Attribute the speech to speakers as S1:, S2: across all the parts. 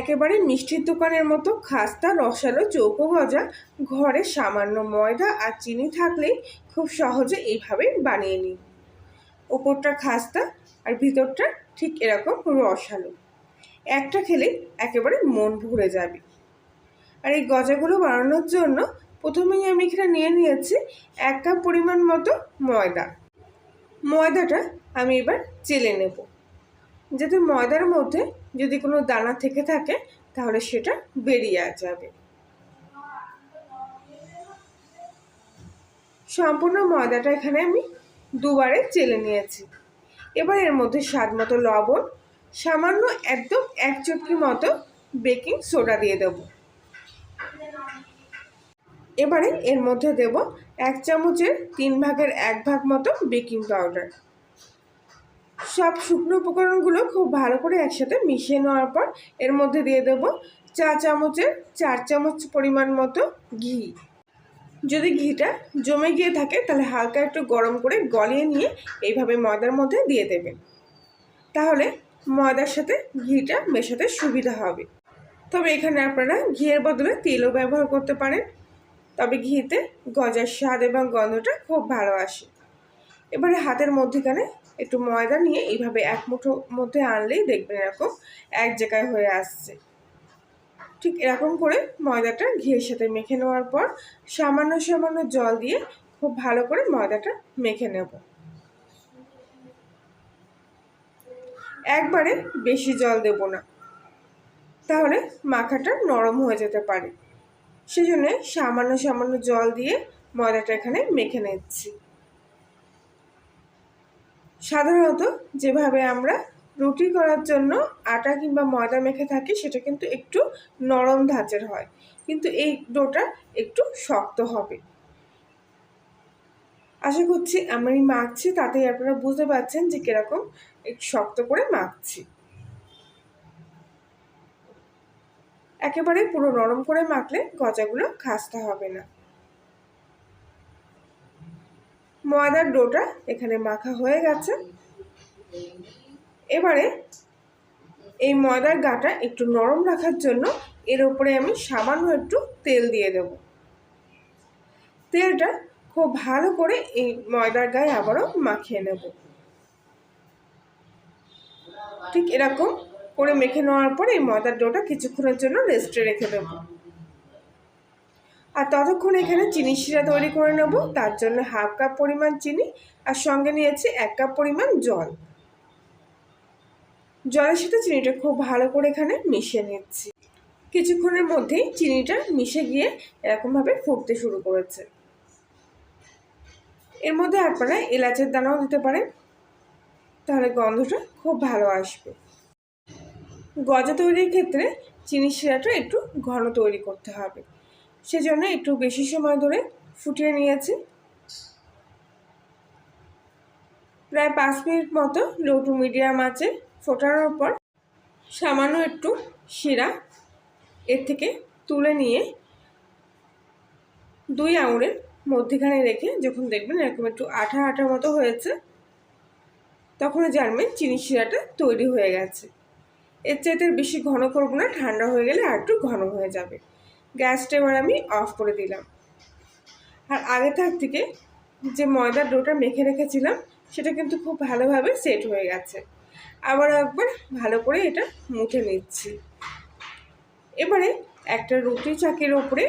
S1: একেবারে মিষ্টির দোকানের মতো খাস্তা রসালো চৌকো গজা ঘরে সামান্য ময়দা আর চিনি থাকলেই খুব সহজে এইভাবে বানিয়ে নিই। ওপরটা খাস্তা আর ভিতরটা ঠিক এরকম রসালো, একটা খেলে একেবারে মন ভরে যাবে। আর এই গজাগুলো বানানোর জন্য প্রথমেই আমি এখানে নিয়ে নিয়েছি 1 কাপ পরিমাণ মতো ময়দা। ময়দাটা আমি এবার চেলে নেব, যাতে ময়দার মধ্যে যদি কোনো দানা থেকে থাকে তাহলে সেটা বেরিয়ে যাবে। সম্পূর্ণ ময়দাটা এখানে আমি দুবারে চেলে নিয়েছি। এবার এর মধ্যে স্বাদ মতো লবণ, সামান্য একদম 1 চুটকি মতো বেকিং সোডা দিয়ে দেব। এবারে এর মধ্যে দেব 1 চামচের 3 ভাগের 1 ভাগ মতো বেকিং পাউডার। সব শুকনো উপকরণগুলো খুব ভালো করে একসাথে মিশিয়ে নেওয়ার পর এর মধ্যে দিয়ে দেব 4 চামচের 4 চামচ পরিমাণ মতো ঘি। যদি ঘিটা জমে গিয়ে থাকে তাহলে হালকা একটু গরম করে গলিয়ে নিয়ে এইভাবে ময়দার মধ্যে দিয়ে দেবেন, তাহলে ময়দার সাথে ঘিটা মেশাতে সুবিধা হবে। তবে এখানে আপনারা ঘিয়ের বদলে তেলও ব্যবহার করতে পারেন, তবে ঘিতে গজার স্বাদ এবং গন্ধটা খুব ভালো আসে। এবারে হাতের মধ্যেখানে একটু ময়দা নিয়ে এইভাবে 1 মুঠো মধ্যে আনলেই দেখবেন এরকম এক জায়গায় হয়ে আসছে। ঠিক এরকম করে ময়দাটা ঘিয়ের সাথে মেখে নেওয়ার পর সামান্য সামান্য জল দিয়ে খুব ভালো করে ময়দাটা মেখে নেব। একবারে বেশি জল দেব না, তাহলে মাখাটা নরম হয়ে যেতে পারে। সেজন্য সামান্য সামান্য জল দিয়ে ময়দাটা এখানে মেখে নিচ্ছি। সাধারণত যেভাবে আমরা রুটি করার জন্য আটা কিংবা ময়দা মেখে থাকি সেটা কিন্তু একটু নরম ধাঁচের হয়, কিন্তু এই ডোটা একটু শক্ত হবে। আশা করছি আমি মাখছি তাতেই আপনারা বুঝতে পারছেন যে কিরকম একটু শক্ত করে মাখছি। একেবারে পুরো নরম করে মাখলে গজাগুলো খাস্তা হবে না। ময়দার ডোটা এখানে মাখা হয়ে গেছে। এবারে এই ময়দার গাটা একটু নরম রাখার জন্য এর উপরে আমি সামান্য একটু তেল দিয়ে দেব। তেলটা খুব ভালো করে এই ময়দার গায়ে আবারও মাখিয়ে নেব। ঠিক এরকম করে মেখে নেওয়ার পর এই ময়দার ডোটা কিছুক্ষণের জন্য রেস্টে রেখে দেব। আর ততক্ষণ এখানে চিনি শিরা তৈরি করে নেব। তার জন্য 1/2 কাপ পরিমাণ চিনি আর সঙ্গে নিয়েছি 1 কাপ পরিমাণ জল। জলের সাথে চিনিটা খুব ভালো করে এখানে মিশিয়ে নিচ্ছি। কিছুক্ষণের মধ্যেই চিনিটা মিশে গিয়ে এরকমভাবে ফুটতে শুরু করেছে। এর মধ্যে আপনারা এলাচের দানাও দিতে পারেন, তাহলে গন্ধটা খুব ভালো আসবে। গজা তৈরির ক্ষেত্রে চিনি শিরাটা একটু ঘন তৈরি করতে হবে, সেজন্য একটু বেশি সময় ধরে ফুটিয়ে নিয়েছি। প্রায় 5 মিনিট মতো লো টু মিডিয়াম আঁচে ফোটানোর পর সামান্য একটু শিরা এর থেকে তুলে নিয়ে 2 আঙুলের মধ্যখানে রেখে যখন দেখবেন এরকম একটু আঠা আঠা মতো হয়েছে তখনই জানবেন চিনি শিরাটা তৈরি হয়ে গেছে। এর চাইতে বেশি ঘন করব না, ঠান্ডা হয়ে গেলে আর একটু ঘন হয়ে যাবে। গ্যাসটা এবার আমি অফ করে দিলাম। আর আগে থেকে যে ময়দার ডোটা মেখে রেখেছিলাম সেটা কিন্তু খুব ভালোভাবে সেট হয়ে গেছে। আবার একবার ভালো করে এটা মুঠে নিচ্ছি। এবারে একটা রুটি চাকির উপরে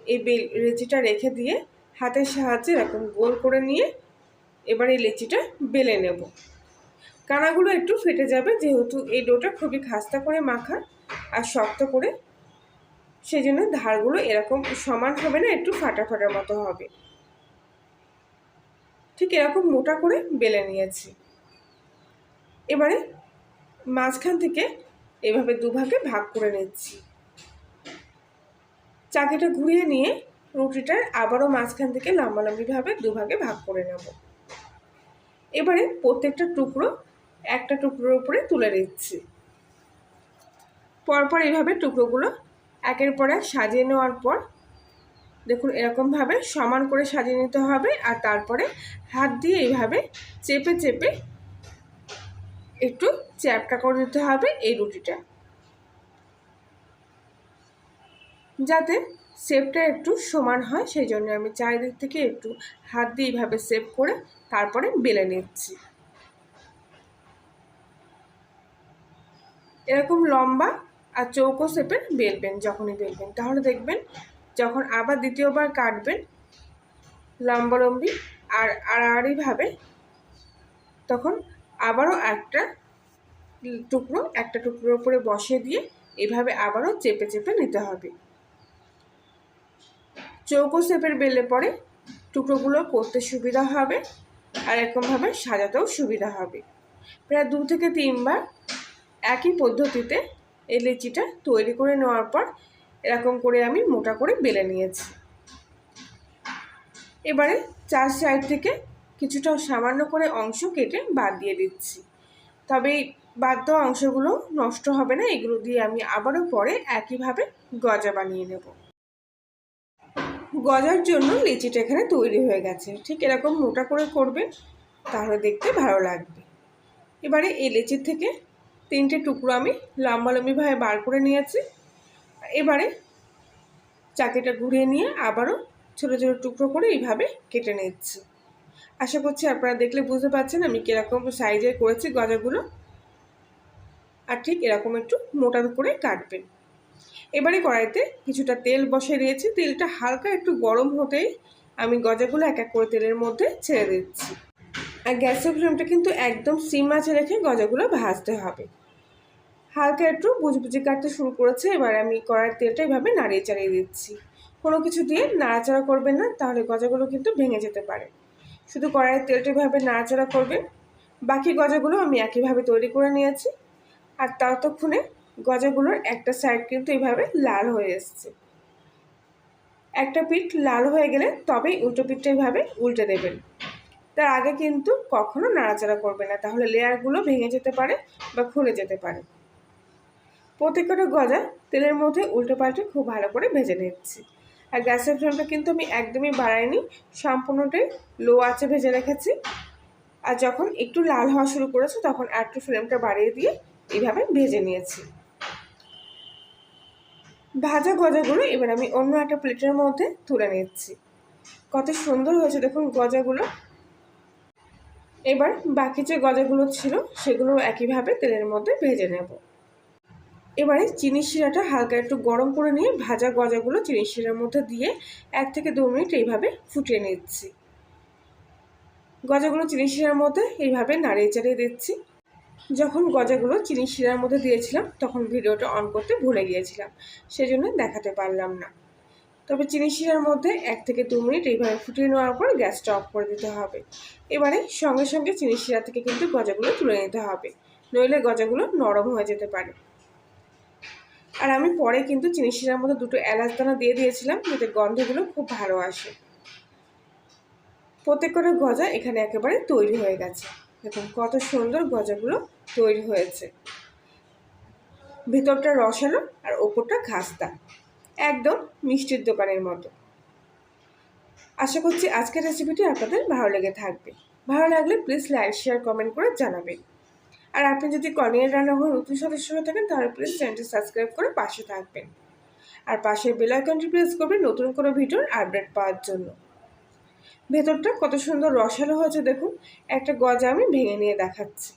S1: এই লেচিটা রেখে দিয়ে হাতের সাহায্যে এরকম গোল করে নিয়ে এবার এই লেচিটা বেলে নেব। কানাগুলো একটু ফেটে যাবে, যেহেতু এই ডোটা খুবই খাস্তা করে মাখা আর শক্ত করে, সেই জন্য ধারগুলো এরকম সমান হবে না, একটু ফাটা ফাটার মতো হবে। ঠিক এরকম মোটা করে বেলে নিয়েছি। এবারে মাঝখান থেকে এভাবে 2 ভাগে ভাগ করে নিচ্ছি। চাকিটা ঘুরিয়ে নিয়ে রুটিটার আবারও মাঝখান থেকে লম্বালম্বিভাবে 2 ভাগে ভাগ করে নেব। এবারে প্রত্যেকটা টুকরো একটা টুকরোর উপরে তুলে দিচ্ছি। পরপর এইভাবে টুকরোগুলো একের পর এক সাজিয়ে নেওয়ার পর দেখুন এরকমভাবে সমান করে সাজিয়ে নিতে হবে। আর তারপরে হাত দিয়ে এইভাবে চেপে চেপে একটু চ্যাপটা করে দিতে হবে এই রুটিটা। যাতে শেপটা একটু সমান হয় সেই জন্য আমি চারিদিক থেকে একটু হাত দিয়ে এইভাবে শেপ করে তারপরে বেলে নিচ্ছি। এরকম লম্বা আর চৌকো শেপের বেলবেন, যখনই বেলবেন তাহলে দেখবেন যখন আবার দ্বিতীয়বার কাটবেন লম্বালম্বি আর আড়াআড়িভাবে, তখন আবারও একটা টুকরোর উপরে বসিয়ে দিয়ে এইভাবে আবারও চেপে চেপে নিতে হবে। চৌকো শেপের বেলে পরে টুকরোগুলো করতে সুবিধা হবে আর এরকমভাবে সাজাতেও সুবিধা হবে। প্রায় 2 থেকে 3 বার একই পদ্ধতিতে এই লিচিটা তৈরি করে নেওয়ার পর এরকম করে আমি মোটা করে বেলে নিয়েছি। এবারে 4 সাইড থেকে কিছুটা সামান্য করে অংশ কেটে বাদ দিয়ে দিচ্ছি। তবে বাদ দেওয়া অংশগুলো নষ্ট হবে না, এগুলো দিয়ে আমি আবারও পরে একইভাবে গজা বানিয়ে নেব। গজার জন্য লিচিটা এখানে তৈরি হয়ে গেছে। ঠিক এরকম মোটা করে করবে, তাহলে দেখতে ভালো লাগবে। এবারে এই লিচির থেকে 3টে টুকরো আমি লম্বালম্বিভাবে বার করে নিয়েছি। এবারে চাকিটা ঘুরিয়ে নিয়ে আবারও ছোটো ছোটো টুকরো করে এইভাবে কেটে নিচ্ছি। আশা করছি আপনারা দেখলে বুঝতে পারছেন আমি কীরকম সাইজের করেছি গজাগুলো। আর ঠিক এরকম একটু মোটা করে কাটবেন। এবারে কড়াইতে কিছুটা তেল বসিয়ে দিয়েছি। তেলটা হালকা একটু গরম হতেই আমি গজাগুলো এক এক করে তেলের মধ্যে ছেড়ে দিচ্ছি। আর গ্যাসের ফ্লেমটা কিন্তু একদম সিম আঁচে রেখে গজাগুলো ভাজতে হবে। হালকা একটু বুঝবুঝি কাটতে শুরু করেছে। এবার আমি কড়াইয়ের তেলটা এইভাবে নাড়িয়ে চাড়িয়ে দিচ্ছি। কোনো কিছু দিয়ে নাড়াচাড়া করবেন না, তাহলে গজাগুলো কিন্তু ভেঙে যেতে পারে। শুধু কড়াইয়ের তেলটা এইভাবে নাড়াচাড়া করবেন। বাকি গজাগুলো আমি একইভাবে তৈরি করে নিয়েছি। আর ততক্ষণে গজাগুলোর একটা সাইড কিন্তু এইভাবে লাল হয়ে এসছে। একটা পিঠ লাল হয়ে গেলে তবেই উল্টো পিঠটা এইভাবে উল্টে দেবেন। তার আগে কিন্তু কখনো নাড়াচাড়া করবে না, তাহলে লেয়ারগুলো ভেঙে যেতে পারে বা খুলে যেতে পারে। প্রত্যেকটা গজা তেলের মধ্যে উল্টে পাল্টে খুব ভালো করে ভেজে নিচ্ছি। আর গ্যাসের ফ্লেমটা কিন্তু আমি একদমই বাড়াইনি, সম্পূর্ণটাই লো আঁচে ভেজে রেখেছি। আর যখন একটু লাল হওয়া শুরু করেছে তখন একটু ফ্লেমটা বাড়িয়ে দিয়ে এইভাবে ভেজে নিয়েছি। ভাজা গজাগুলো এবার আমি অন্য একটা প্লেটের মধ্যে তুলে নিচ্ছি। কত সুন্দর হয়েছে দেখুন গজাগুলো। এবার বাকি যে গজাগুলো ছিল সেগুলো একইভাবে তেলের মধ্যে ভেজে নেব। এবারে চিনি শিরাটা হালকা একটু গরম করে নিয়ে ভাজা গজাগুলো চিনি শিরার মধ্যে দিয়ে 1 থেকে 2 মিনিট এইভাবে ফুটিয়ে নিচ্ছি। গজাগুলো চিনি শিরার মধ্যে এইভাবে নাড়িয়ে চাড়িয়ে দিচ্ছি। যখন গজাগুলো চিনি শিরার মধ্যে দিয়েছিলাম তখন ভিডিওটা অন করতে ভুলে গিয়েছিলাম, সেজন্য দেখাতে পারলাম না। তবে চিনি শিরার মধ্যে 1 থেকে 2 মিনিট এইভাবে ফুটিয়ে নেওয়ার পর গ্যাসটা অফ করে দিতে হবে। এবারে সঙ্গে সঙ্গে চিনি শিরা থেকে কিন্তু গজাগুলো তুলে নিতে হবে, নইলে গজাগুলো নরম হয়ে যেতে পারে। আর আমি পরে কিন্তু চিনি শিরার মধ্যে 2টো এলাচ দানা দিয়ে দিয়েছিলাম, যাতে গন্ধগুলো খুব ভালো আসে। প্রত্যেকটা গজা এখানে একেবারে তৈরি হয়ে গেছে। দেখুন কত সুন্দর গজাগুলো তৈরি হয়েছে। ভিতরটা রসালো আর ওপরটা খাস্তা, একদম মিষ্টির দোকানের মতো। আশা করছি আজকের রেসিপিটি আপনাদের ভালো লেগে থাকবে। ভালো লাগলে প্লিজ লাইক শেয়ার কমেন্ট করে জানাবেন। আর আপনি যদি কর্নিয়ার রান্নাঘর নতুন সদস্য হয়ে থাকেন তাহলে প্লিজ চ্যানেলটি সাবস্ক্রাইব করে পাশে থাকবেন। আর পাশের বেল আইকনটি প্রেস করবেন নতুন কোনো ভিডিওর আপডেট পাওয়ার জন্য। ভেতরটা কত সুন্দর রসালো হয়েছে দেখুন। একটা গজা আমি ভেঙে নিয়ে দেখাচ্ছি।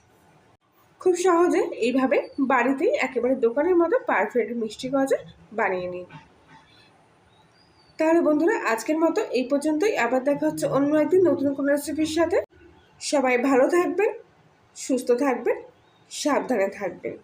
S1: খুব সহজে এইভাবে বাড়িতেই একেবারে দোকানের মতো পারফেক্ট মিষ্টি গজা বানিয়ে নিন। তাহলে বন্ধুরা আজকের মতো এই পর্যন্তই। আবার দেখা হচ্ছে অন্য একদিন নতুন কোনো রেসিপির সাথে। সবাই ভালো থাকবেন, সুস্থ থাকবেন, সাবধানে থাকবেন।